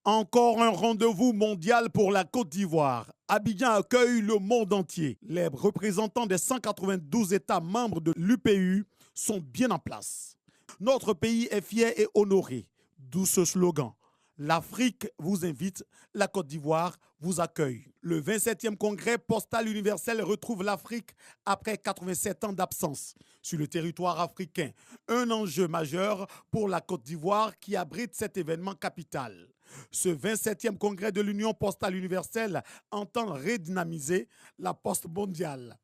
Encore un rendez-vous mondial pour la Côte d'Ivoire. Abidjan accueille le monde entier. Les représentants des 192 États membres de l'UPU sont bien en place. Notre pays est fier et honoré. D'où ce slogan. L'Afrique vous invite, la Côte d'Ivoire vous accueille. Le 27e congrès postal universel retrouve l'Afrique après 87 ans d'absence sur le territoire africain. Un enjeu majeur pour la Côte d'Ivoire qui abrite cet événement capital. Ce 27e congrès de l'Union postale universelle entend redynamiser la poste mondiale,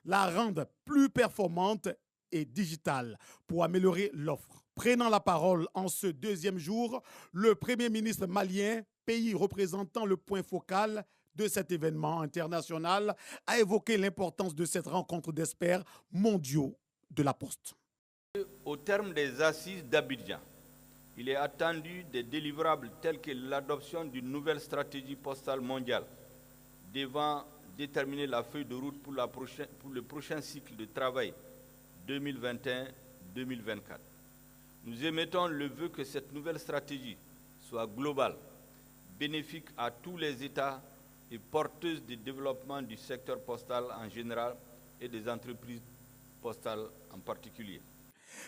la rendre plus performante et digitale pour améliorer l'offre. Prenant la parole en ce deuxième jour, le Premier ministre malien, pays représentant le point focal de cet événement international, a évoqué l'importance de cette rencontre d'experts mondiaux de la Poste. Au terme des assises d'Abidjan, il est attendu des délivrables tels que l'adoption d'une nouvelle stratégie postale mondiale devant déterminer la feuille de route pour le prochain cycle de travail 2021-2024. Nous émettons le vœu que cette nouvelle stratégie soit globale, bénéfique à tous les États et porteuse du développement du secteur postal en général et des entreprises postales en particulier.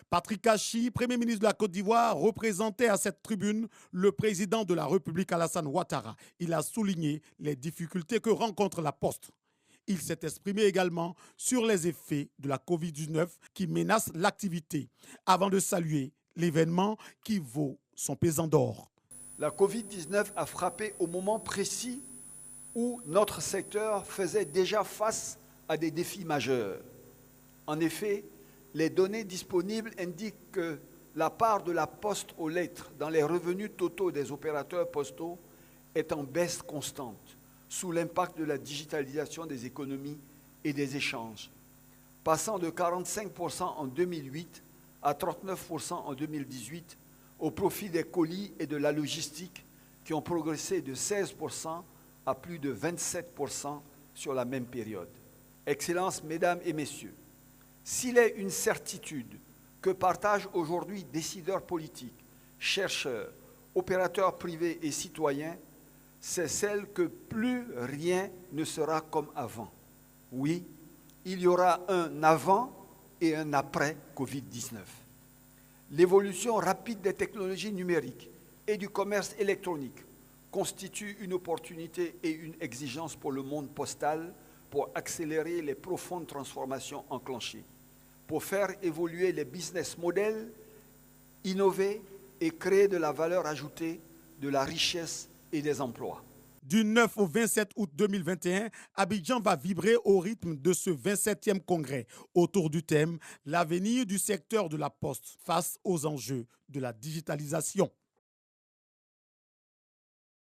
Patrick Achi, Premier ministre de la Côte d'Ivoire, représentait à cette tribune le président de la République Alassane Ouattara. Il a souligné les difficultés que rencontre la Poste. Il s'est exprimé également sur les effets de la Covid-19 qui menacent l'activité, avant de saluer l'événement qui vaut son pesant d'or. La Covid-19 a frappé au moment précis où notre secteur faisait déjà face à des défis majeurs. En effet, les données disponibles indiquent que la part de la poste aux lettres dans les revenus totaux des opérateurs postaux est en baisse constante, sous l'impact de la digitalisation des économies et des échanges, passant de 45% en 2008 à 39% en 2018 au profit des colis et de la logistique qui ont progressé de 16% à plus de 27% sur la même période. Excellences, Mesdames et Messieurs, s'il est une certitude que partagent aujourd'hui décideurs politiques, chercheurs, opérateurs privés et citoyens, c'est celle que plus rien ne sera comme avant. Oui, il y aura un avant et un après Covid-19. L'évolution rapide des technologies numériques et du commerce électronique constitue une opportunité et une exigence pour le monde postal pour accélérer les profondes transformations enclenchées, pour faire évoluer les business models, innover et créer de la valeur ajoutée, de la richesse et des emplois. Du 9 au 27 août 2021, Abidjan va vibrer au rythme de ce 27e congrès autour du thème « L'avenir du secteur de la poste face aux enjeux de la digitalisation ».